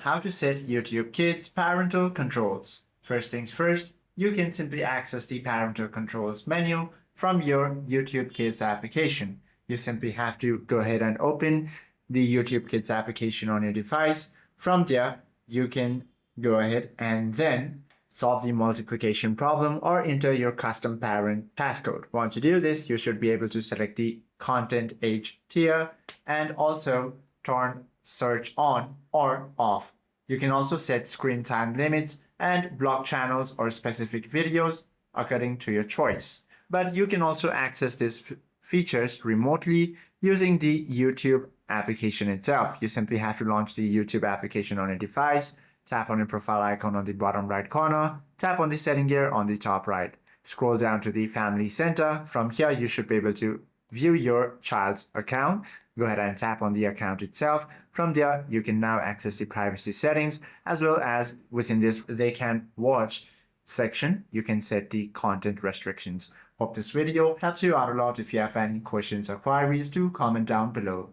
how to set YouTube Kids parental controls. First things first, you can simply access the parental controls menu from your YouTube Kids application. You simply have to go ahead and open the YouTube Kids application on your device. From there, you can go ahead and then solve the multiplication problem or enter your custom parent passcode. Once you do this, you should be able to select the content age tier and also turn search on or off. You can also set screen time limits and block channels or specific videos according to your choice. But you can also access these features remotely using the YouTube application itself. You simply have to launch the YouTube application on your device, tap on your profile icon on the bottom right corner, tap on the setting gear on the top right. Scroll down to the Family Center. From here, you should be able to view your child's account. Go ahead and tap on the account itself. From there, you can now access the privacy settings, as well as within this they can watch section, you can set the content restrictions. Hope this video helps you out a lot. If you have any questions or queries, do comment down below.